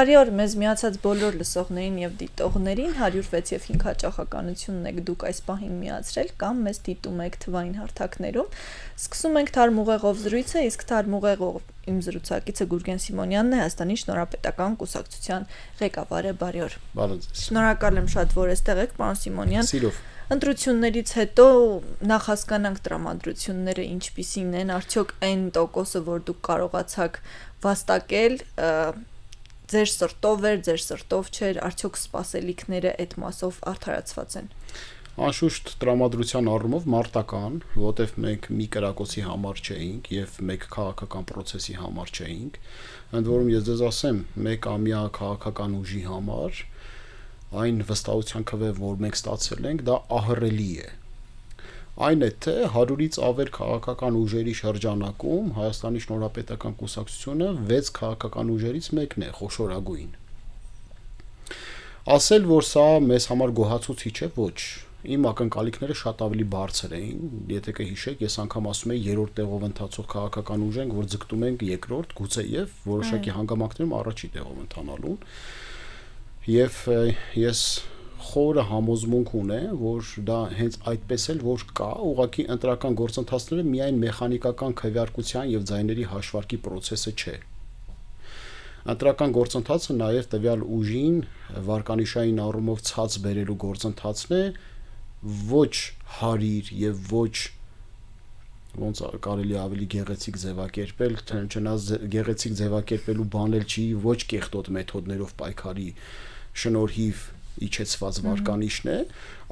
Բարի օր մեզ միացած բոլոր լսողներին եւ դիտողներին 106 եւ 5 հաճախականությունն եք դուք այս պահին միացրել կամ մեզ դիտում եք թվային հարթակներում սկսում ենք թարմուղեղով զրույցը իսկ թարմուղեղով իմ զրուցակիցը Գուրգեն Սիմոնյանն է Հայաստանի Շնորհապետական Կուսակցության ղեկավարը բարի օր Շնորհակալ եմ շատ որ այստեղ եք պարոն Սիմոնյան Սիրով Ընտրություններից հետո նախ հասկանանք տրամադրությունները ինչպիսին են արդյոք այն տոկոսը որ դուք կարողացաք վաստակել ձեր սրտով էր, ձեր սրտով չէր, արդյոք սպասելիքները այդ մասով արդարացված են։ Անշուշտ տրամադրության առումով մարտական, որտեղ մենք մի կրակոցի համար չէինք եւ մեկ քաղաքական process-ի համար չէինք, ընդ որում ես ձեզ ասեմ, մեկ ամյա քաղաքական ուժի համար այն վստահության քվե, որ մենք ստացել ենք, դա ահռելի է։ Այն է թե 100-ից ավել քաղաքական ուժերի շրջանակում Հայաստանի Շնորհապետական Կուսակցությունը 6 քաղաքական ուժերից մեկն է խոշորագույն։ Ասել, որ սա մեզ համար գոհացուցիչ է, ոչ։ Իմ ակնկալիքները շատ ավելի բարձր էին, եթե կհիշեք, ես անգամ ասում եի 3-րդ տեղով ընթացող քաղաքական ուժ ենք, որ ձգտում ենք 2-րդ, գուցե եւ որոշակի հանգամանքներում առաջի տեղով ընթանալուն։ Եվ ես խորը համոզմունք ունեմ, որ դա հենց այդպես էլ որ կա, ուղղակի ընտրական գործընթացները միայն մեխանիկական քվեարկության եւ ձայների հաշվարկի process-ը չէ։ Ընտրական գործընթացը նաեւ տվյալ ուժին վարկանիշային առումով ցած բերելու գործընթացն է, ոչ հարիր եւ ոչ ոնց կարելի ավելի գեղեցիկ ձևակերպել, չնայած գեղեցիկ ձևակերպելու բան էլ չի, ոչ կեղտոտ մեթոդներով պայքարի շնորհիվ իջեցված վարկանիշն է,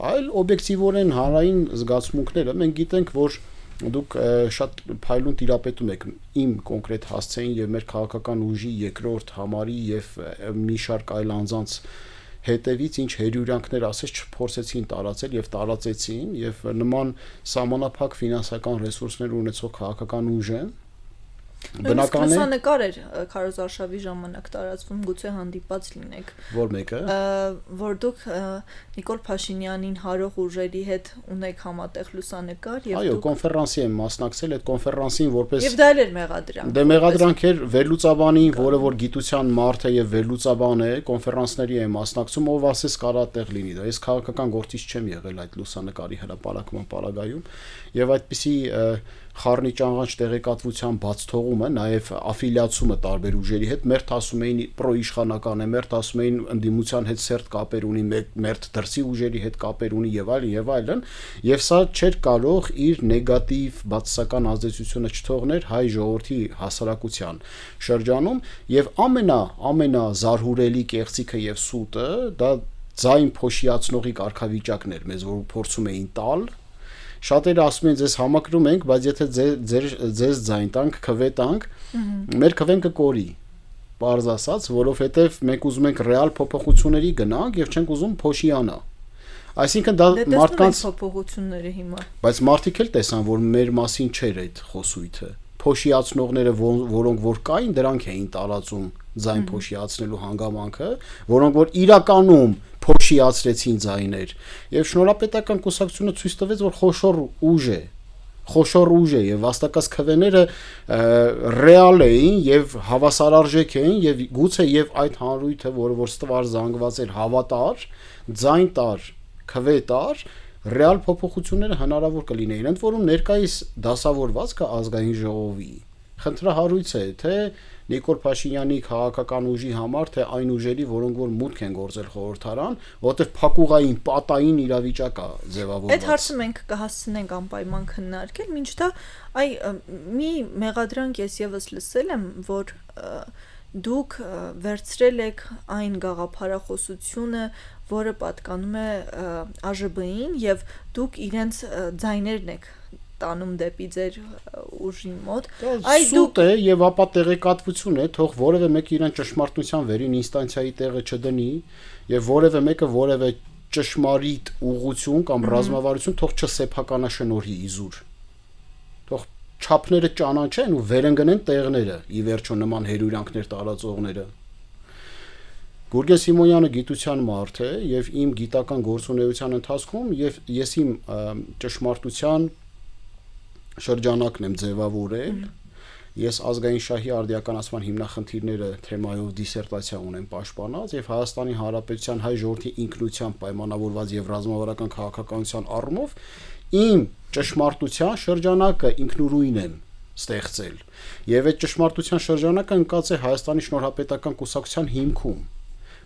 այլ օբյեկտիվորեն հանրային զգացմունքները մենք գիտենք, որ դուք շատ փայլուն տիրապետում եք իմ կոնկրետ հասցեին եւ մեր քաղաքական ուժի երկրորդ համարի եւ մի շարք այլ անձանց հետևից ինչ հերյուրյանքներ ասես չփորձեցին տարածել եւ տարածեցին եւ նման սահմանափակ ֆինանսական ռեսուրսներ ունեցող քաղաքական ուժ են Բնական է լուսանկար էր Քարոզ Արշավի ժամանակ տարածվում գուցե հանդիպած լինեք Որ մեկը որ դուք Նիկոլ Փաշինյանին հարող ուժերի հետ ունեք համատեղ լուսանկար եւ Այո կոնֆերանսի եմ մասնակցել այդ կոնֆերանսին որպես Եվ դա էր մեղադրանք Դե մեղադրանք էր վերլուծաբանին որը որ գիտության մարդ է եւ վերլուծաբան է կոնֆերանսների է մասնակցում ով ասես կարա տեղ լինի դա ես քաղաքական գործիչ չեմ եղել այդ լուսանկարի հրապարակման պարագայում եւ այդպիսի խառնի ճանաչ տեղեկատվության բաց թողումը, նաև աֆիլիացումը տարբեր ուժերի հետ, մերթ ասում էին պրոիշխանական է, մերթ ասում էին ընդդիմության հետ սերտ կապեր ունի, մերթ դրսի ուժերի հետ կապեր ունի եւ այլն, եւ սա չէր կարող իր նեգատիվ բացասական ազդեցությունը չթողներ հայ ժողովրդի հասարակության շրջանում եւ ամենազարհուրելի կեղծիքը եւ սուտը դա ձայն փոշիացնողի կարգավիճակն էր, մեզ որ փորձում էին տալ Շատերը ասում են ձեզ համակրում ենք, բայց եթե ձեզ ձայն տանք, քվե տանք, մեր քվեն կկորի։ Պարզ ասած, որովհետև մենք ուզում ենք ռեալ փոփոխությունների գնանք եւ չենք ուզում փոշիանա։ Այսինքն դա մարդկանց փոփոխությունները հիմա։ Բայց մարդիկ էլ տեսան, որ մեր մասին չէր այդ խոսույթը։ Փոշիացնողները, որոնք որ կային, դրանք էին տարածում ձայն փոշիացնելու հանգամանքը, որոնք որ իրականում փոշիացրեցին ձայներ եւ շնորհապետական կուսակցությունը ցույց տվեց որ խոշոր ուժ է եւ վաստակած քվեները ռեալ էին եւ հավասարարժեք էին եւ գուցե եւ այդ հանրույթը որը որ ստվար զանգված էր հավատար ձայն տար քվե տար ռեալ փոփոխությունները հնարավոր կլինեին ընդ որում ներկայիս դասավորվածքը ազգային ժողովի խնդրահարույց է թե Նիկոլ Փաշինյանի քաղաքական ուժի համար թե այն ուժերի, որոնք որ մուտք են գործել խորհրդարան, որտեղ փակուղային պատային իրավիճակ է ձևավորված։ Այդ հարցը մենք կհասցնենք անպայման քննարկել, մինչ դա մի մեղադրանք ես եւս լսել եմ, որ դուք վերցրել եք այն գաղափարախոսությունը, որը պատկանում է ԱԺԲ-ին եւ դուք իրենց ձայներն եք տանում դեպի ձեր ուժի մոտ Այդ սուտ է եւ ապա տեղեկատվություն է թող որևէ մեկը իրեն ճշմարտության վերին ինստանցիայի տեղը չդնի եւ որևէ մեկը որևէ ճշմարիտ ուղղություն կամ ռազմավարություն թող չսեփականաշնորհի իզուր թող չափները ճանաչեն ու վերընկնեն տեղները ի վերջո նման հերյուրյանքներ տարածողները Գուրգեն Սիմոնյանը գիտության մարդ է եւ իմ գիտական գործունեության ընթացքում եւ ես իմ ճշմարտության շրջանակն եմ ձևավորել Ես ազգային շահի արդիականացման հիմնախնդիրները թեմայով դիսերտացիա ունեմ պաշտպանած եւ Հայաստանի Հանրապետության հայ ժողովրդի ինքնության պայմանավորված եւ ռազմավարական քաղաքականության առումով իմ ճշմարտության շրջանակը ինքնուրույն եմ ստեղծել եւ այդ ճշմարտության շրջանակը ընկած է Հայաստանի շնորհապետական կուսակցության հիմքում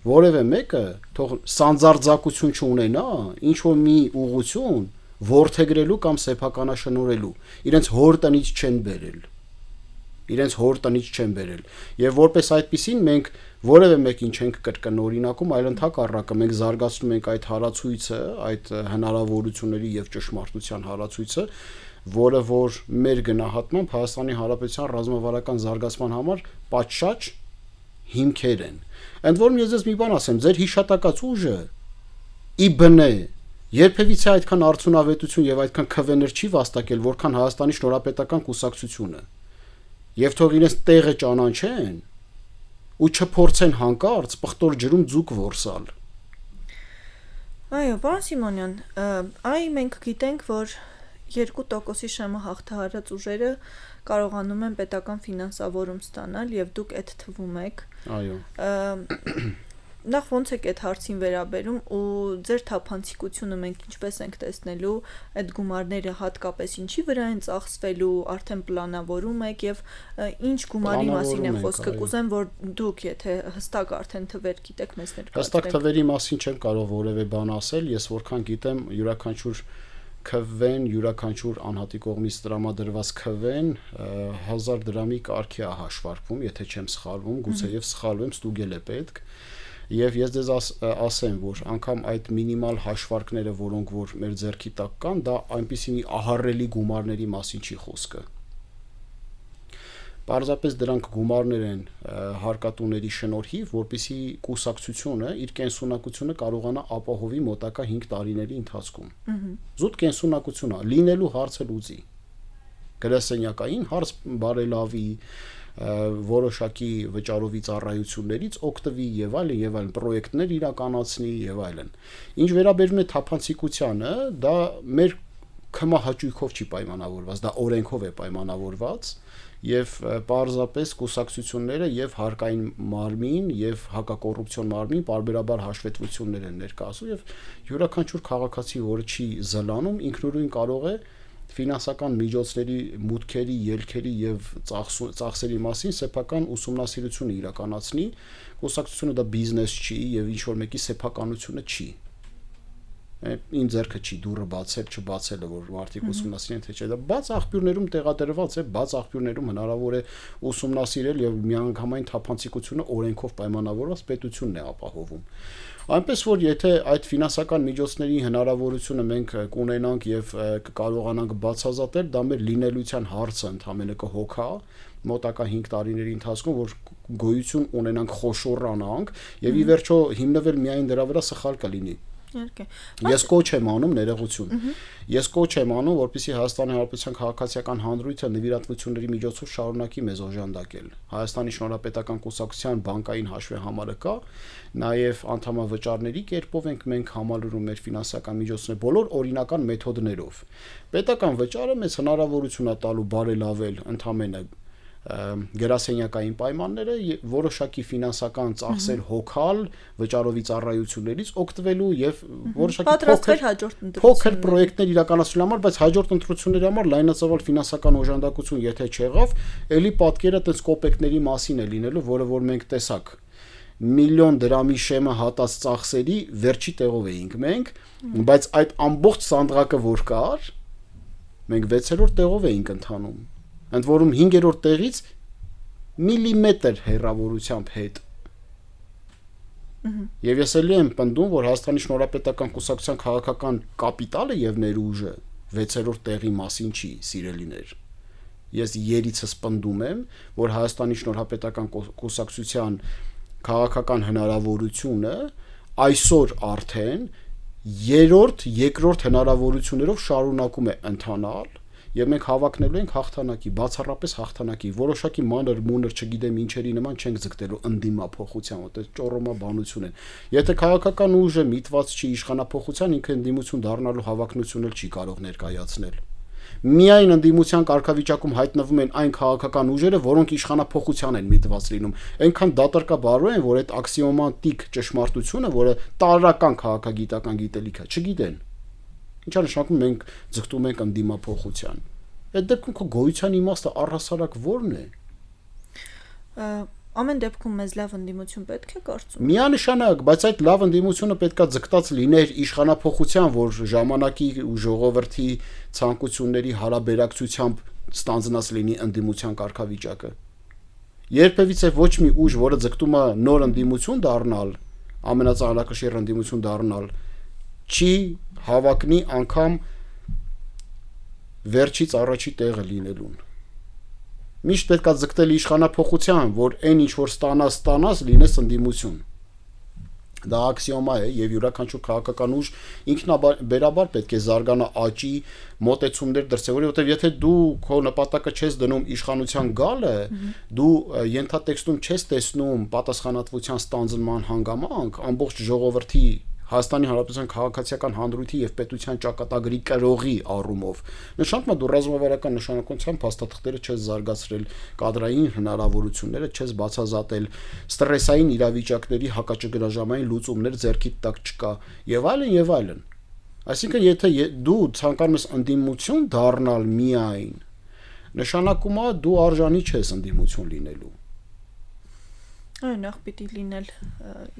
որևէ մեկը թող սանձարձակություն չունենա ինչ որ մի ուղղություն որդեգրելու կամ սեփականաշնորհելու իրենց հոր տնից չեն բերել եւ որպես այդպեսին մենք որևէ մեկին չենք կրկնօրինակում այլ ընդհակառակը մենք զարգացնում ենք այդ հարացույցը այդ հնարավորությունների եւ ճշմարտության հարացույցը որը որ մեր գնահատմամբ Հայաստանի Հանրապետության ռազմավարական զարգացման համար պատշաճ հիմքեր են ընդ որում ես ձեզ մի բան ասեմ ձեր հիշատակած ուժը ի բնե երբևիցե այդքան արդյունավետություն եւ այդքան քվեներ չի վաստակել որքան Հայաստանի շնորհապետական կուսակցությունը եւ թող իրենց տեղը ճանաչեն ու չփորձեն հանկարծ պղտոր ջրում ձուկ որսալ այո պարոն Սիմոնյան մենք գիտենք որ 2%-ի շեմը հաղթահարած ուժերը կարողանում են պետական ֆինանսավորում ստանալ եւ դուք այդ թվում եք այո նախ ոնց եք այդ հարցին վերաբերում ու ձեր թափանցիկությունը մենք ինչպես ենք տեսնելու այդ գումարները հատկապես ինչի վրա են ծախսվելու արդեն պլանավորում եք եւ ինչ գումարի մասին է խոսքը կուզեմ որ դուք եթե հստակ արդեն թվեր գիտեք մեզ ներկայացրեք հստակ թվերի մասին չեմ կարող որևէ բան ասել ես որքան գիտեմ յուրաքանչյուր քվեն յուրաքանչյուր անհատի կողմից տրամադրված քվեն 1000 դրամի կարգի է հաշվարկվում եթե չեմ սխալվում գուցե եւ սխալվեմ ստուգել է պետք եւ ես դες ասեմ որ անգամ այդ մինիմալ հաշվարկները որոնք որ մեր ձեռքի տակ կան դա այնպիսի մի ահառելի գումարների մասին չի խոսքը Պարզապես դրանք գումարներ են հարկատուների շնորհիվ, որպեսզի կուսակցությունը իր կենսունակությունը կարողանա ապահովի մոտակա 5 տարիների ընթացքում։ Զուտ կենսունակությունը լինելու հարցը լուծի։ Գրասենյակային հարց բարելավի, որոշակի վճարովի ծառայություններից օգտվի եւ այլն պրոյեկտներ իրականացնի եւ այլն։ Ինչ վերաբերում է թափանցիկությանը, դա մեր կմահաճույքով չի պայմանավորված, դա օրենքով է պայմանավորված։ Եվ պարզապես կուսակցությունները եւ հարկային մարմին եւ հակակոռուպցիոն մարմին բարբերաբար հաշվետվություններ են ներկայացում եւ յուրաքանչյուր քաղաքացի որը չի զլանում ինքնուրույն կարող է ֆինանսական միջոցների մուտքերի, ելքերի եւ ծախսերի մասին սեփական ուսումնասիրություն իրականացնի կուսակցությունը դա բիզնես չի եւ ինչ որ մեկի սեփականությունը չի Ին ձեռքը չի դուրը բացել, չբացելը, որ մարդիկ ուսումնասիրեն թե չէ, դա բաց աղբյուրներում տեղադրված է, բաց աղբյուրներում հնարավոր է ուսումնասիրել եւ միանգամայն թափանցիկությունը օրենքով պայմանավորված պետությունն է ապահովում։ Այնպես որ եթե այդ ֆինանսական միջոցների հնարավորությունը մենք կունենանք եւ կկարողանանք բացազատել, դա մեր լինելության հարցը ընդհանրապես կհոգա մոտակա 5 տարիների ընթացքում, որ գոյություն ունենանք խոշորանանք եւ ի վերջո հիմնվել միայն դրա վրա սխալ կլինի։ Ես կոչ եմ անում ներողություն։ Ես կոչ եմ անում, որպեսզի Հայաստանի Հանրապետության քաղաքացիական հանրույթը նվիրատվությունների միջոցով շարունակի մեզ օժանդակել։ Հայաստանի Շնորհապետական կուսակցության բանկային հաշվի համարը կա, նաև անդամավճարների կերպով ենք մենք համալրում մեր ֆինանսական միջոցները բոլոր օրինական մեթոդներով։ Պետական վճարը մեզ հնարավորություն է տալու բարելավել ընդհանրապես գրասենյակային պայմանները որոշակի ֆինանսական ծախսեր հոգալ վճարովի ծառայություններից օգտվելու եւ որոշակի փոքր պրոյեկտներ իրականացնելու համար, բայց հաջորդ ընտրությունների համար լայնածավալ ֆինանսական օժանդակություն եթե չեղավ, ելի պատկերը տես կոպեկների մասին է լինելու, որը որ մենք տեսակ միլիոն դրամի շեմը հատած ծախսերի վերջի տեղով էինք մենք, բայց այդ ամբողջ սանդղակը որ կար, մենք 6-րդ տեղով էինք ընթանում ընդ որում 5-րդ տեղից միլիմետր հեռավորությամբ հետ։ Եվ ես էլի եմ պնդում, որ Հայաստանի Շնորհապետական կուսակցության քաղաքական կապիտալը եւ ներուժը 6-րդ տեղի մասին չի, սիրելիներ։ Ես երիցս պնդում եմ, որ Հայաստանի Շնորհապետական կուսակցության քաղաքական հնարավորությունը այսօր արդեն երրորդ, երկրորդ հնարավորություններով շարունակում է ընթանալ Եվ մենք հավակնելու ենք հաղթանակի, բացառապես հաղթանակի, որոշակի մանր մունր չգիտեմ ինչերի նման չենք ձգտելու ընդդիմափոխության, որտեղ ճոռոմաբանություն են։ Եթե քաղաքական ուժը միտված չի իշխանափոխության, ինքը ընդդիմություն դառնալու հավակնություն էլ չի կարող ներկայացնել։ Միայն ընդդիմության կարգավիճակում հայտնվում են այն քաղաքական ուժերը, որոնք իշխանափոխության են միտված լինում։ Այնքան դատարկաբարու են, որ այդ աքսիոմատիկ ճշմարտությունը, որը տարրական քաղաքագիտական գիտելիք է, չգիտեն։ Ինչա նշանակում մենք ձգտում ենք ընդդիմափոխության։ Այդ դեպքում քո գոյության իմաստը առհասարակ ո՞րն է։ Ամեն դեպքում մեզ լավ ընդդիմություն պետք է կարծում։ Միանշանակ, բայց այդ լավ ընդդիմությունը պետքա ձգտած լիներ իշխանափոխության, որ ժամանակի ու ժողովրդի ցանկությունների հարաբերակցությամբ ստանձնած լինի ընդդիմության կարգավիճակը։ Երբևիցե ոչ մի ուժ, որը ձգտում է նոր ընդդիմություն դառնալ, ամենածանրակշիռ ընդդիմություն դառնալ, չի հավակնի անգամ վերջից առաջի տեղը լինելուն։ Միշտ պետք է ձգտել իշխանափոխության, որ այն ինչ որ ստանաս լինես ընդդիմություն։ Դա աքսիոմա է եւ յուրաքանչյուր քաղաքական ուժ ինքնաբերաբար պետք է զարգանա աճի մոտեցումներ դրսևորի, որովհետեւ եթե դու քո նպատակը չես դնում իշխանության գալը, դու ենթատեքստում չես տեսնում պատասխանատվության ստանձնման հանգամանք ամբողջ ժողովրդի Հայաստանի Հանրապետության քաղաքացիական հանրույթի եւ պետության ճակատագրի կրողի առումով նշանակում է դու ռազմավարական նշանակությամբ փաստաթղթերը չես զարգացրել, կադրային հնարավորությունները չես բացազատել, ստրեսային իրավիճակների հակաճգնաժամային լուծումներ ձեռքիդ տակ չկա եւ այլն եւ այլն։ Այսինքն եթե դու ցանկանում ես ընդդիմություն դառնալ միայն, նշանակում է դու արժանի չես ընդդիմություն լինելու։ Նախ պիտի լինել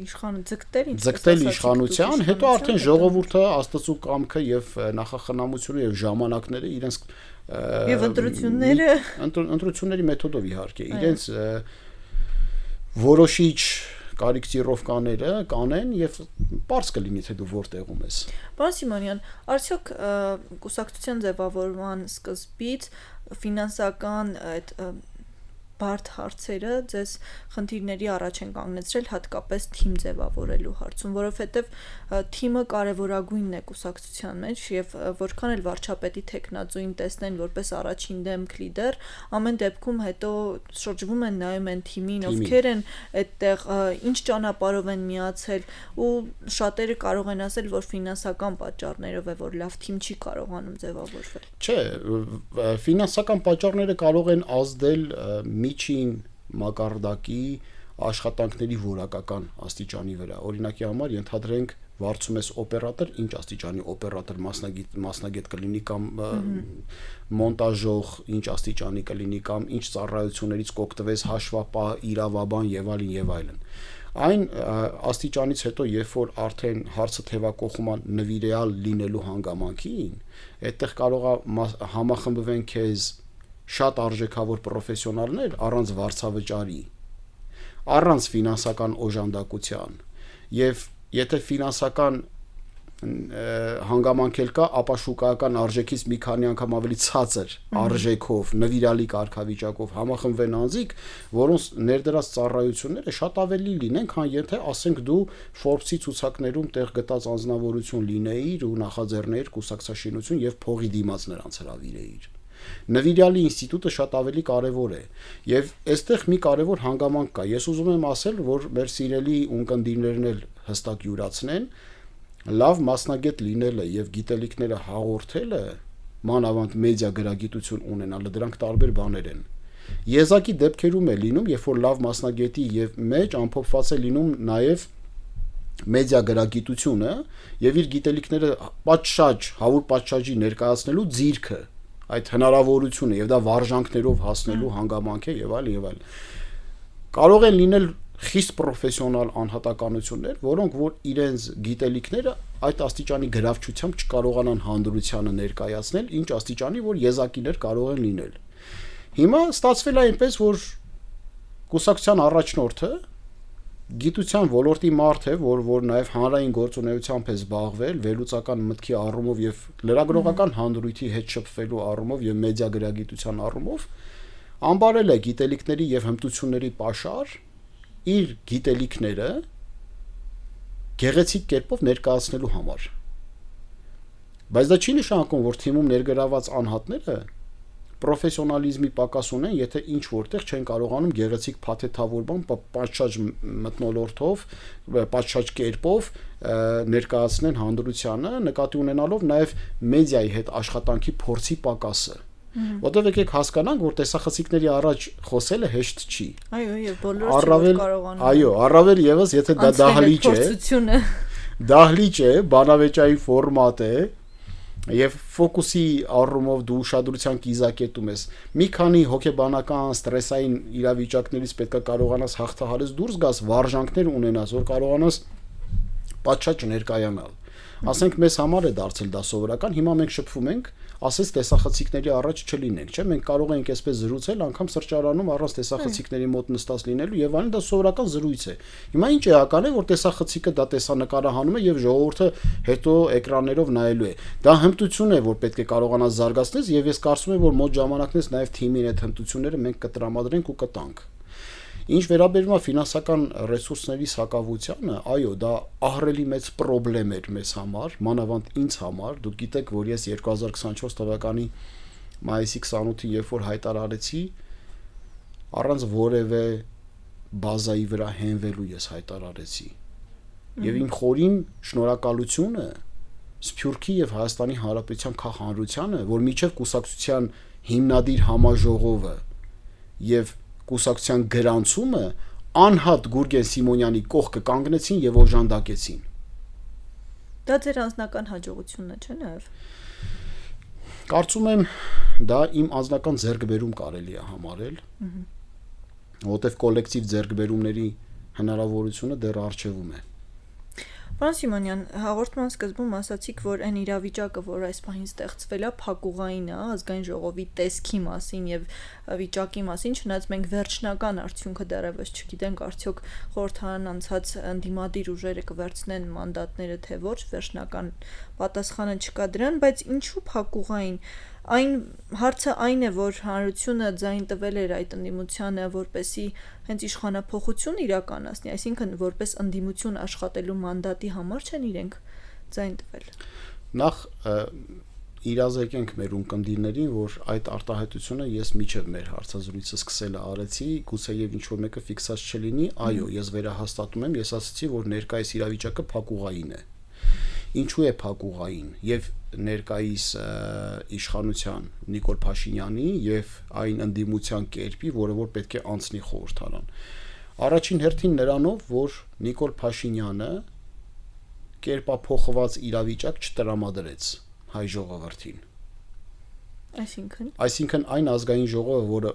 իշխան ձգտել իշխանության, հետո արդեն ժողովուրդը աստծո կամքը եւ նախախնամությունը եւ ժամանակները իրենց եւ ընտրությունների մեթոդով իհարկե իրենց որոշիչ կարիքտիրովկաները կանեն եւ པարզ կլինի թե դու որտեղում ես։ Պարոն Սիմոնյան, արդյոք կուսակցության ձևավորման սկզբից ֆինանսական այդ բարդ հարցերը ձեզ խնդիրների առաջ են կանգնեցրել հատկապես թիմ ձևավորելու հարցում, որովհետև թիմը կարևորագույնն է կուսակցության մեջ եւ որքան էլ վարչապետի տեխնացուին տեսնեն որպես առաջին դեմք լիդեր, ամեն դեպքում հետո շրջվում են նայում են թիմին, ովքեր են այդտեղ, ինչ ճանապարհով են միացել ու շատերը կարող են ասել, որ ֆինանսական պատճառներով է, որ լավ թիմ չի կարողանում ձևավորվել։ Չէ, ֆինանսական պատճառները կարող են ազդել միջին մակարդակի աշխատանքների որակական աստիճանի վրա։ Օրինակի համար ենթադրենք վարձում ես օպերատոր, ինչ աստիճանի օպերատոր մասնագետ կլինի կամ մոնտաժող, ինչ աստիճանի կլինի կամ ինչ ծառայություններից կօգտվես հաշվապահ, իրավաբան եւ այլն եւ այլն։ Այն աստիճանից հետո, երբ որ արդեն հարցը թևակողում է նվիրյալ լինելու հանգամանքին, այդտեղ կարող է համախմբվեն քեզ շատ արժեքավոր պրոֆեսիոնալներ առանց վարձավճարի, առանց ֆինանսական օժանդակության եւ եթե ֆինանսական հանգամանքել կա, ապա շուկայական արժեքից մի քանի անգամ ավելի ցածր արժեքով, նվիրալի կարգավիճակով համախմբվեն անձիկ, որոնց ներդրած ծառայությունները շատ ավելի լինեն, քան եթե ասենք դու Forbes-ի ցուցակներում տեղ գտած անձնավորություն լինեիր ու նախաձեռնեիր կուսակցաշինություն եւ փողի դիմաց նրանց հրավիրեիր։ Նվիրյալի ինստիտուտը շատ ավելի կարևոր է եւ այստեղ մի կարևոր հանգամանք կա։ Ես ուզում եմ ասել, որ մեր սիրելի ունկնդիրներն էլ հստակ յուրացնեն, լավ մասնագետ լինելը եւ գիտելիքները հաղորդելը, մանավանդ մեդիա գրագիտություն ունենալը, դրանք տարբեր բաներ են։ Եզակի դեպքերում է լինում, երբ որ լավ մասնագետի եւ մեջ ամփոփված է լինում նաեւ մեդիա գրագիտությունը եւ իր գիտելիքները պատշաճ, հավուր պատշաճի ներկայացնելու ձիրքը, այդ հնարավորությունը եւ դա վարժանքներով հասնելու հանգամանք է եւ այլն։ Կարող են լինել խիստ պրոֆեսիոնալ անհատականություններ, որոնք որ իրենց գիտելիքները այդ աստիճանի գրավչությամբ չկարողանան հանրությանը ներկայացնել, ինչ աստիճանի որ եզակիներ կարող են լինել։ Հիմա ստացվել է այնպես, որ կուսակցության առաջնորդը գիտության ոլորտի մարդ է, որ նաև հանրային գործունեությամբ է զբաղվել, վերլուծական մտքի առումով եւ լրագրողական հանրույթի հետ շփվելու առումով եւ մեդիա գրագիտության առումով անբարել է գիտելիքների եւ հմտությունների պաշար իր գիտելիքները գեղեցիկ կերպով ներկայացնելու համար։ Բայց դա չի նշանակում, որ թիմում ներգրաված անհատները պրոֆեսիոնալիզմի պակաս ունեն, եթե ինչ որտեղ չեն կարողանում գեղեցիկ փաթեթավորման, պատշաճ մթնոլորտով, պատշաճ կերպով ներկայացնեն հանրությանը, նկատի ունենալով նաև մեդիայի հետ աշխատանքի փորձի պակասը։ Որտեղ եկեք հասկանանք, որ տեսախցիկների առաջ խոսելը հեշտ չի։ Այո, եւ բոլորը կարողանում։ Այո, առավել եւս եթե դա դահլիճ է։ Դահլիճ է, բանավեճայի ֆորմատ է, եւ ֆոկուսի առումով դու ուշադրության կիզակետում ես։ Մի քանի հոգեբանական ստրեսային իրավիճակներից պետք է կարողանաս հաղթահարես դուրս գաս, վարժանքներ ունենաս, որ կարողանաս պատշաճ ներկայանալ։ Ասենք մեզ համար է դարձել դա սովորական, հիմա մենք շփվում ենք, ասես տեսախցիկների առաջ չլինենք, չէ՞, մենք կարող ենք այսպես զրուցել, անգամ սրճարանում առանց տեսախցիկների մոտ նստած լինելու եւ այլն, դա սովորական զրույց է։ Հիմա ինչ էական է, որ տեսախցիկը դա տեսանկարահանում է եւ ժողովուրդը հետո էկրաններով նայելու է։ Դա հմտություն է, որ պետք է կարողանաս զարգացնես եւ ես կարծում եմ, որ մոտ ժամանակներս նաեւ թիմին այդ հմտությունները մենք կտրամադրենք ու կտանք։ Ինչ վերաբերում է ֆինանսական ռեսուրսների սակավությանը, այո, դա ահռելի մեծ խնդրեմ էր մեզ համար, մանավանդ ինձ համար։ Դուք գիտեք, որ ես 2024 թվականի մայիսի 28-ին, երբ որ հայտարարեցի, առանց որևէ բազայի վրա հենվելու ես հայտարարեցի։ Եվ իմ խորին շնորհակալությունը Սփյուռքի եւ Հայաստանի Հանրապետության քաղաքանրությանը, որ միջև կուսակցության հիմնադիր համաժողովը եւ կուսակցության գրանցումը անհատ Գուրգեն Սիմոնյանի կողքը կանգնեցին եւ օժանդակեցին։ Դա ձեր անձնական հաջողությունն է, չէ՞ նաեւ։ Կարծում եմ դա իմ անձնական ձեռքբերում կարելի է համարել, որովհետեւ կոլեկտիվ ձեռքբերումների հնարավորությունը դեռ առջևում է։ Պարոն Սիմոնյան, հաղորդման սկզբում ասացիք, որ այն իրավիճակը, որ այս պահին ստեղծվել է, փակուղային է ազգային ժողովի տեսքի մասին եւ վիճակի մասին, չնայած մենք վերջնական արդյունքը դեռևս չգիտենք, արդյոք խորհրդարան անցած ընդդիմադիր ուժերը կվերցնեն մանդատները թե ոչ, վերջնական պատասխանը չկա դրան, բայց ինչու փակուղային։ Այն հարցը այն է, որ հանրությունը ձայն տվել էր այդ ընդդիմությանը, որպեսի հենց իշխանափոխություն իրականացնի, այսինքն որպես ընդդիմություն աշխատելու մանդատի համար չեն իրենք ձայն տվել։ Նախ իրազեկենք մեր ունկնդիրներին, որ այդ արտահայտությունը ես միջև մեր հարցազրույցը սկսելը արեցի, գուցե եւ ինչ որ մեկը ֆիքսած չլինի, այո, ես վերահաստատում եմ, ես ասացի, որ ներկայիս իրավիճակը փակուղային է։ Ինչու է փակուղային եւ ներկայիս իշխանության Նիկոլ Փաշինյանի եւ այն ընդդիմության կերպի, որը որ պետք է անցնի խորհրդարան։ Առաջին հերթին նրանով, որ Նիկոլ Փաշինյանը կերպափոխված իրավիճակ չտրամադրեց հայ ժողովրդին։ Այսինքն այն ազգային ժողովը, որը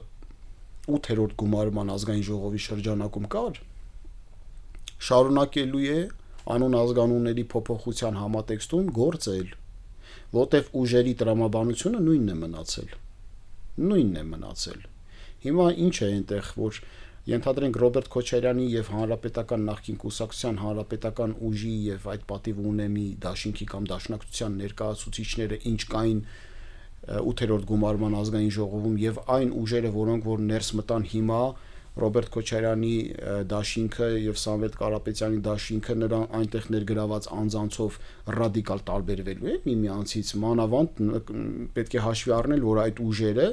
8-րդ գումարման ազգային ժողովի շրջանակում կար, շարունակելու է անուն ազգանունների փոփոխության համատեքստում գործել, որտեվ ուժերի տրամաբանությունը նույնն է մնացել։ Հիմա ինչ է այնտեղ, որ ենթադրենք Ռոբերտ Քոչարյանի եւ հանրապետական նախկին կուսակցության հանրապետական ուժի եւ այդ պատիվ ունեմի դաշինքի կամ դաշնակցության ներկայացուցիչները ինչ կային 8-րդ գումարման ազգային ժողովում եւ այն ուժերը, որոնք որ ներս մտան հիմա Ռոբերտ Քոչարյանի դաշինքը եւ Սամվել Կարապետյանի դաշինքը նրան այնտեղ ներգրաված անձանցով ռադիկալ տարբերվելու են միմյանցից, մանավանդ պետք է հաշվի առնել, որ այդ ուժերը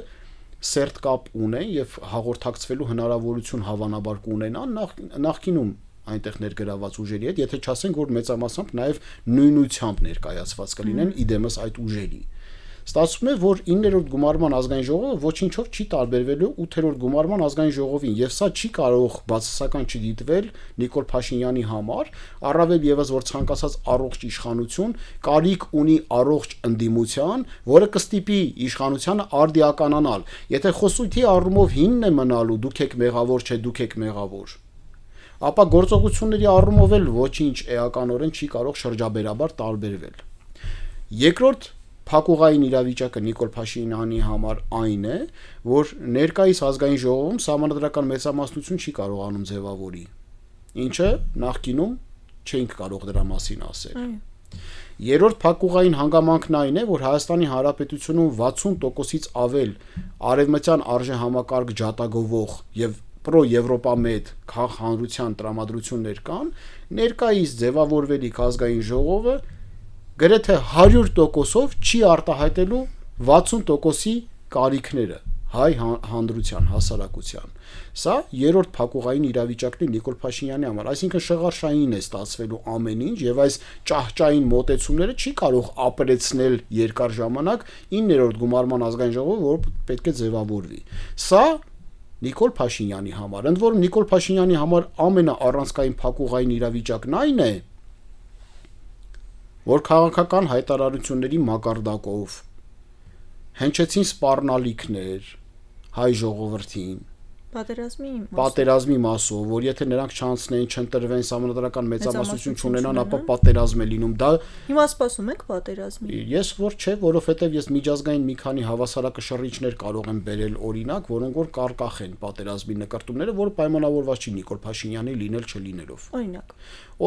սերտ կապ ունեն եւ հաղորդակցվելու հնարավորություն հավանաբար կունենան նախկինում այնտեղ ներգրաված ուժերի հետ, եթե չասենք, որ մեծամասամբ նաեւ նույնությամբ ներկայացված կլինեն իդեմս այդ ուժերի։ Ստացվում է, որ 9-րդ գումարման ազգային ժողովը ոչինչով չի տարբերվելու 8-րդ գումարման ազգային ժողովին, եւ սա չի կարող բացասական չդիտվել Նիկոլ Փաշինյանի համար, առավել եւս որ ցանկացած առողջ իշխանություն կարիք ունի առողջ ընդդիմության, որը կստիպի իշխանությանը արդիականանալ։ Եթե խոսույթի առումով 9-ն է մնալու, դուք եք մեղավոր, չէ, դուք եք մեղավոր, ապա գործողությունների առումով էլ ոչինչ էականորեն չի կարող շրջաբերաբար տարբերվել։ Երկրորդ փակուղային իրավիճակը Նիկոլ Փաշինյանի համար այն է, որ ներկայիս ազգային ժողովում սահմանադրական մեծամասնություն չի կարողանում ձևավորի, ինչը նախկինում չէինք կարող դրա մասին ասել։ Երրորդ փակուղային հանգամանքն այն է, որ Հայաստանի Հանրապետությունում 60%-ից ավել արևմտյան արժեհամակարգ ջատագովող եւ պրո-եվրոպամետ քաղաքանրության տրամադրություններ կան, ներկայիս ձևավորվելիք ազգային ժողովը գրեթե 100%-ով չի արտահայտելու 60%-ի կարիքները։ հայ հանրության, հասարակության։ Սա երրորդ փակուղային իրավիճակն է Նիկոլ Փաշինյանի համար, այսինքն շղարշային է ստացվելու ամեն ինչ եւ այս ճահճային մոտեցումները չի կարող ապրեցնել երկար ժամանակ 9-րդ գումարման ազգային ժողովը, որ պետք է ձևավորվի։ Սա Նիկոլ Փաշինյանի համար, ընդ որում Նիկոլ Փաշինյանի համար ամենաառանցքային փակուղային իրավիճակն այն է, որ քաղաքական հայտարարությունների մակարդակով հնչեցին սպառնալիքներ հայ ժողովրդին պատերազմի մասով, որ եթե նրանք չանցնեն, չընտրվեն, համանդրական մեծամասնություն չունենան, ապա պատերազմ է լինում։ Դա հիմա սպասում եք պատերազմի։ Ես որ չէ, որովհետև ես միջազգային մի քանի հավասարակշռիչներ կարող եմ բերել օրինակ, որոնք որ կարկախեն պատերազմի նկարտումները, որը պայմանավորված չի Նիկոլ Փաշինյանի լինել չլինելով։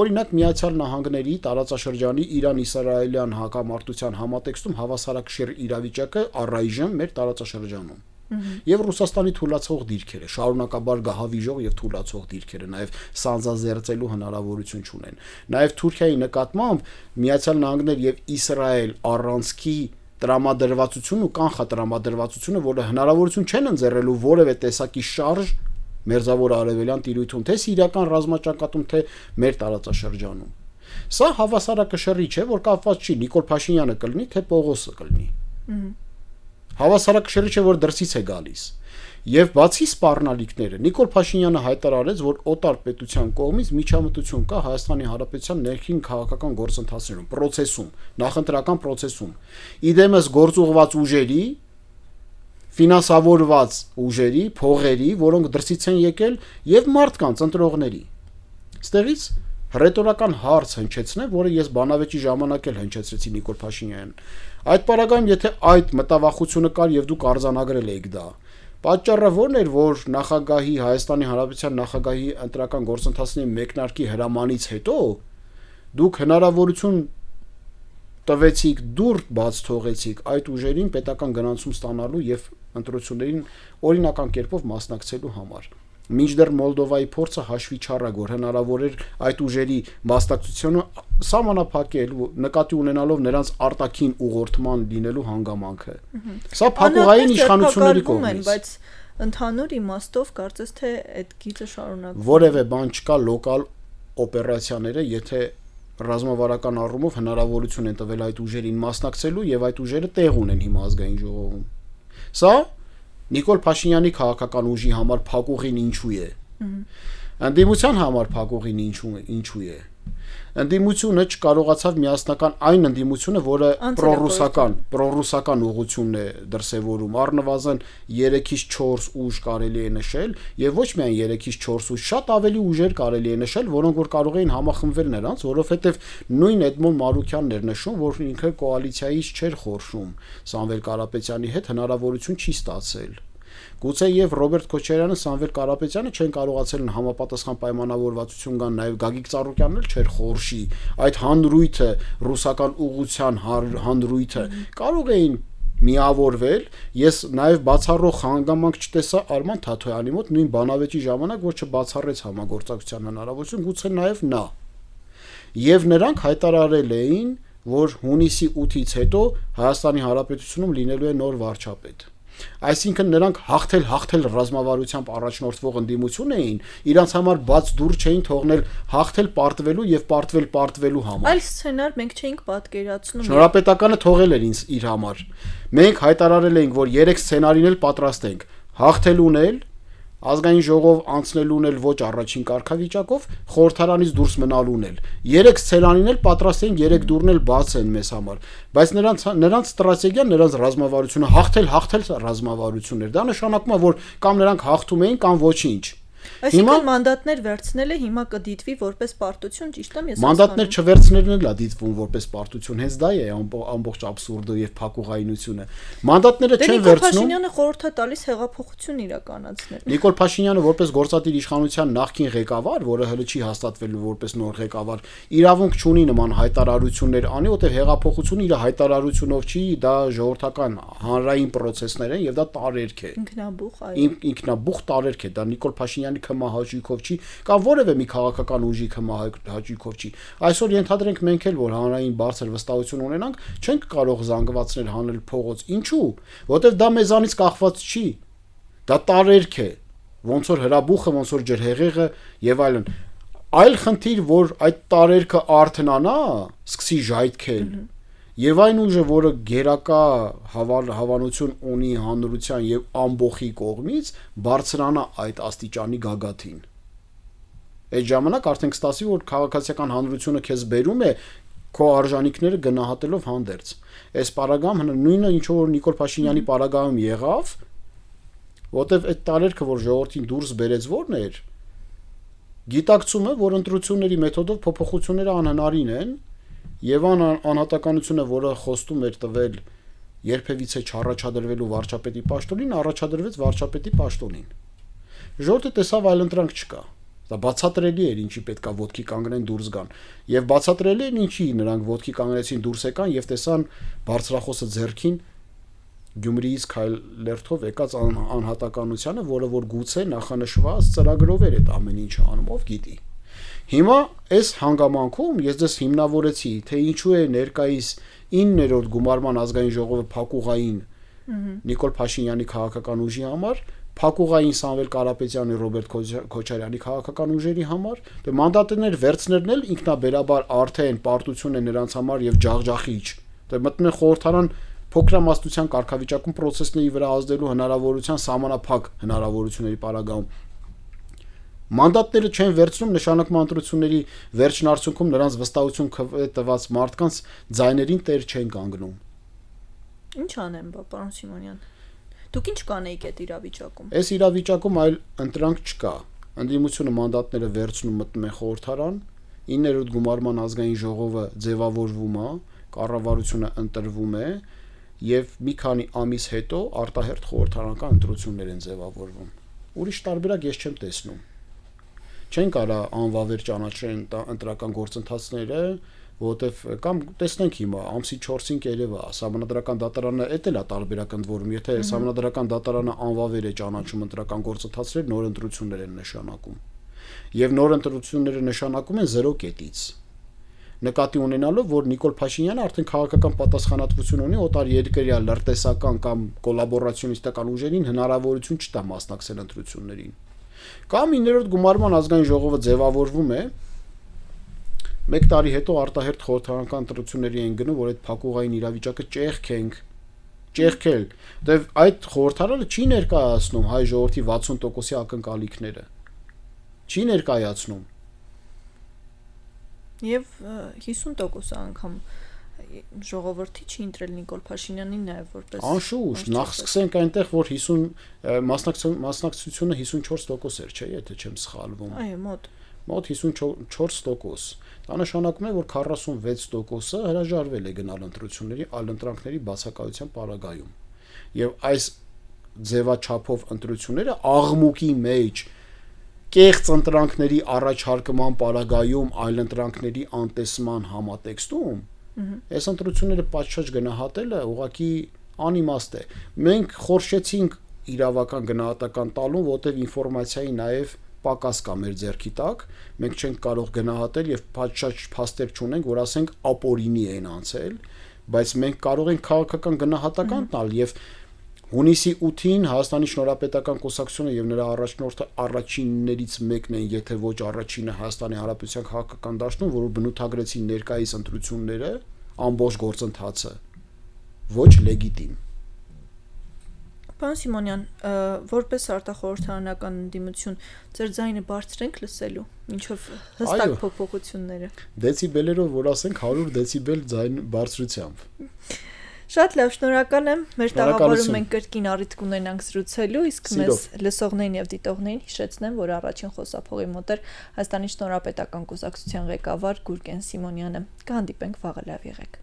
Օրինակ Միացյալ Նահանգների տարածաշրջանի Իրան-իսրայելյան հակամարտության համատեքստում հավասարակշիռ իրավիճակը առայժմ մեր տարածաշրջանում եւ Ռուսաստանի թուլացող դիրքերը, շարունակաբար գահավիժող եւ թուլացող դիրքերը, նաեւ սանձազերծելու հնարավորություն չունեն։ Նաեւ Թուրքիայի նկատմամբ Միացյալ Նահանգներ եւ Իսրայել առանցքի տրամադրվածությունն ու կանխատրամադրվածությունը, որը հնարավորություն չեն ընձեռելու որևէ տեսակի շարժ մերձավոր արևելյան տիրույթում, թե սիրիական ռազմաճակատում, թե մեր տարածաշրջանում։ Սա հավասարակշռիչ է, որ կապված չի Նիկոլ Փաշինյանը կլինի, թե Պողոսը կլինի։ Հավասարակշռիչ է, որ դրսից է գալիս։ Եվ բացի սպառնալիքները, Նիկոլ Փաշինյանը հայտարարեց, որ օտար պետության կողմից միջամտություն կա Հայաստանի Հանրապետության ներքին քաղաքական գործընթացներում, process-ում, նախընտրական process-ում։ Իդեմս գործուղված ուժերի, ֆինանսավորված ուժերի, փողերի, որոնք դրսից են եկել, եւ մարդկանց ընտրողների։ Ստեղից ռետորական հարց հնչեցնե, որը ես բանավեճի ժամանակ էլ հնչեցրեցի Նիկոլ Փաշինյանին։ Այդ պարագայում, եթե այդ մտավախությունը կար եւ դուք արձանագրել եք դա, պատճառը ո՞րն էր, որ նախագահի Հայաստանի Հանրապետության նախագահի ընտրական գործընթացների մեկնարկի հրամանից հետո դուք հնարավորություն տվեցիք, դուր բաց թողեցիք այդ ուժերին պետական գնացում ստանալու եւ ընտրություններին օրինական կերպով մասնակցելու համար։ Մինչդեռ Մոլդովայի փորձը հաշվի չառավ, որ հնարավոր էր այդ ուժերի մասնակցությունը սահմանափակել, նկատի ունենալով նրանց արտաքին ուղղորդման լինելու հանգամանքը։ Սա փակուղային իշխանությունների կողմից, բայց ընդհանուր իմաստով կարծես թե այդ գիծը շարունակվում։ Որևէ բան չկա լոկալ օպերացիաները, եթե ռազմավարական առումով հնարավորություն են տվել այդ ուժերին մասնակցելու եւ այդ ուժերը տեղ ունեն հիմա ազգային ժողովում։ Սա Նիկոլ Փաշինյանի քաղաքական ուժի համար փակուղին ինչու է։ Ընդդիմության համար փակուղին ինչու է։ Ընդդիմությունը չկարողացավ միասնական այն ընդդիմությունը, որը պրոռուսական ուղղությունն է դրսևորում, առնվազն 3-ից 4 ուժ կարելի է նշել, եւ ոչ միայն 3-ից 4 ուժ, շատ ավելի ուժեր կարելի է նշել, որոնք որ կարող էին համախմբվել նրանց, որովհետեւ նույն Էդմոն Մարուկյանն էր նշում, որ ինքը կոալիցիայից չէր խորշում Սամվել Կարապետյանի հետ, հնարավորություն չի ստացել։ Գուցե եւ Ռոբերտ Քոչարյանը, Սամվել Կարապետյանը չեն կարողացել համապատասխան պայմանավորվածություն կան, նաեւ Գագիկ Ծառուկյանն էլ չէր խորշի, այդ հանրույթը, ռուսական ուղղության հանրույթը կարող էին միավորվել։ Ես նաեւ բացառող հանգամանք չտեսա Արման Թաթոյանի մոտ նույն բանավեճի ժամանակ, որ չբացառեց համագործակցության հնարավորություն, գուցե նաեւ նա։ Եվ նրանք հայտարարել էին, որ հունիսի 8-ից հետո Հայաստանի Հանրապետությունում լինելու է նոր վարչապետ։ Այսինքն նրանք հաղթել ռազմավարությամբ առաջնորդվող ընդդիմություն էին, իրանց համար բաց դուր չէին թողնել հաղթել պարտվելու եւ պարտվելու համար։ Այլ սցենար մենք չէինք պատկերացնում։ Շնորհապետականը թողել էր ինձ իր համար։ Մենք հայտարարել էինք, որ 3 սցենարին էլ պատրաստ ենք՝ հաղթելուն էլ, ազգային ժողով անցնելուն էլ ոչ առաջին կարգավիճակով, խորհրդարանից դուրս մնալուն էլ։ 3 սցենարին էլ պատրաստ են, 3 դուրն էլ բաց են մեզ համար, բայց նրանց ստրատեգիան, նրանց ռազմավարությունը հաղթել ռազմավարություններ։ Դա նշանակում է, որ կամ նրանք հաղթում էին, կամ ոչինչ։ Այսինքն մանդատներ վերցնելը հիմա կդիտվի որպես պարտություն, ճիշտ եմ ես հասկանում։ Մանդատներ չվերցնելն էլ է դիտվում որպես պարտություն, հենց դա է ամբողջ աբսուրդը եւ փակուղայնությունը։ Մանդատները չեն վերցնում։ Նիկոլ Փաշինյանը խորհուրդ է տալիս հեղափոխություն իրականացնել։ Նիկոլ Փաշինյանը որպես գործադիր իշխանության նախկին ղեկավար, որը հələ չի հաստատվելու որպես նոր ղեկավար, իրավունք չունի նման հայտարարություններ անի, որտեղ հեղափոխությունը իր հայտարարությունով չի, դա ժողովրդական հանրային process-ներ են եւ դա տարերք է։ Ինքնաբուխ տարերք է, դա Նիկոլ Փաշինյանի կմահաճույքով չի կամ որևէ մի քաղաքական ուժի կմահաճույքով չի։ Այսօր ենթադրենք մենք էլ, որ հանրային բարձր վստահություն ունենանք, չենք կարող զանգվածներ հանել փողոց։ Ինչու՞։ Որտեվ դա մեզանից կախված չի։ դա տարերք է, ոնց որ հրաբուխը, ոնց որ ջրհեղեղը եւ այլն։ Այլ խնդիր, որ այդ տարերքը արթնանա, սկսի ժայթքել, եւ այն ուժը, որը գերակա հավանություն ունի հանրության եւ ամբողջի կողմից, բարձրանա այդ աստիճանի գագաթին։ Այդ ժամանակ արդեն կստացի, որ քաղաքացիական հանրությունը քեզ բերում է քո արժանինքները գնահատելով հանդերձ։ Այս պարագայում նույնը ինչ որ Նիկոլ Փաշինյանի պարագայում եղավ, որտեվ այդ տարերքը, որ ժողովրդին դուրս բերեց, որն էր, գիտակցում է, որ ընտրությունների մեթոդով փոփոխությունները անհնարին են, եւ անհատականությունը, որը խոստում էր տվել երբևիցե չառաջադրվելու վարչապետի պաշտոնին, առաջադրվեց վարչապետի պաշտոնին։ Ժողովուրդը տեսավ այլընտրանք չկա։ Դա բացատրելի էր, ինչի պետքա ոտքի կանգնեն դուրս գան։ Եվ բացատրելի էր, ինչի նրանք ոտքի կանգնեցին դուրս եկան եւ տեսան բարձրախոսը ձեռքին Գյումրիից քայլերթով եկած անհատականությունը, որը որ գուցե նախանշված ծրագրով էր այդ ամեն ինչը անում, ով գիտի։ Հիմա այս հանգամանքում ես դες հիմնավորեցի, թե ինչու է ներկայիս 9-րդ գումարման ազգային ժողովը փակուղային Նիկոլ Փաշինյանի քաղաքական ուժի համար, փակուղային Սամվել Կարապետյանի, Ռոբերտ Քոչարյանի քաղաքական ուժերի համար, դե մանդատներ վերցներն էլ ինքնաբերաբար արդեն պարտություն է նրանց համար եւ ջախջախիչ։ Դե մտնում է խորհրդարան փոքրամասնության կարգավիճակում process-ների վրա ազդելու հնարավորության սահմանափակ հնարավորությունների պարագայում մանդատները չեն վերցնում նշանակման ընտրությունների վերջին արդյունքում նրանց վստահություն տված մարդկանց ձայներին տեր չեն կանգնում։ Ինչ անեմ, պարոն Սիմոնյան։ Դուք ինչ կանեիք այդ իրավիճակում։ Այս իրավիճակում այլ ընտրանք չկա։ Ընդդիմությունը մանդատները վերցնում մտնում է խորհրդարան, 9-րդ գումարման ազգային ժողովը ձևավորվում է, կառավարությունը ընտրվում է եւ մի քանի ամիս հետո արտահերթ խորհրդարանական ընտրություններ են ձևավորվում։ Ուրիշ տարբերակ ես չեմ տեսնում։ Չեն կարա անվավեր ճանաչեն ընտրական գործընթացները, որովհետեւ կամ տեսնենք հիմա ամսի 4-ին կերևա Սահմանադրական դատարանը էդ էլ է տարբերակ ընդորում, եթե Սահմանադրական դատարանը անվավեր է ճանաչում ընտրական գործընթացներ, նոր ընտրություններ են նշանակում։ Եվ նոր ընտրությունները նշանակում են 0 կետից։ Նկատի ունենալով, որ Նիկոլ Փաշինյանը արդեն քաղաքական պատասխանատվություն ունի օտարերկրյա լրտեսական կամ կոլաբորացիոնիստական ուժերին հնարավորություն չտա մասնակցել ընտրություններին։ Կամ 9-րդ գումարման ազգային ժողովը ձևավորվում է, 1 տարի հետո արտահերթ խորհրդարանական ընտրությունների են գնում, որ այդ փակուղային իրավիճակը ճեղքել։ Դե այդ խորհրդարանը չի ներկայացնում հայ ժողովրդի 60%-ի ակնկալիքները։ Չի ներկայացնում։ Եվ 50% անգամ ժողովրդի չի ընտրել Նիկոլ Փաշինյանին նաև որպես Անշուշտ, նախ սկսենք այնտեղ, որ 50 մասնակցությունը 54% էր, չէ՞, եթե չեմ սխալվում։ Այո, մոտ 54%։ Դա նշանակում է, որ 46%-ը հրաժարվել է գնալ ընտրությունների այլ ընտրանքների բացակայության պարագայում։ Եվ այս ձևաչափով ընտրությունները աղմուկի մեջ կեղծ ընտրանքների առաջարկման պարագայում այլ ընտրանքների անտեսման համատեքստում այս ընտրությունները պատշաճ գնահատելը ուղղակի անիմաստ է։ Մենք խորշեցինք իրավական գնահատական տալու, որտեղ ինֆորմացիայի նաև պակաս կա մեր ձեռքի տակ, մենք չենք կարող գնահատել եւ պատշաճ փաստեր չունենք, որ ասենք ապօրինի են անցել, բայց մենք կարող ենք քաղաքական գնահատական տալ եւ Հունիսի 8-ին Հայաստանի Շնորհապետական Կուսակցությունը եւ նրա առաջնորդը առաջիններից մեկն են, եթե ոչ առաջինը Հայաստանի Հանրապետության քաղաքական դաշտում, որ բնութագրեցին ներկայիս ընտրությունները, ամբողջ գործընթացը ոչ լեգիտիմ։ Պարոն Սիմոնյան, որպես արտախորհրդարանական ընդդիմություն, ձեր ձայնը բարձր ենք լսելու, ինչով հստակ փոփոխությունները։ Դեցիբելերով, որ ասենք 100 դեցիբել ձայն բարձրությամբ։ Շատ լավ, շնորհակալ եմ։ Մեր տաղավարում մենք կրկին առիթ կունենանք զրուցելու, իսկ մեզ լսողներին եւ դիտողներին հիշեցնեմ, որ առաջին խոսափողի մոտ էր Հայաստանի Շնորհապետական Կուսակցության ղեկավար Գուրգեն Սիմոնյանը։ Կհանդիպենք վաղը, լավ եղեք։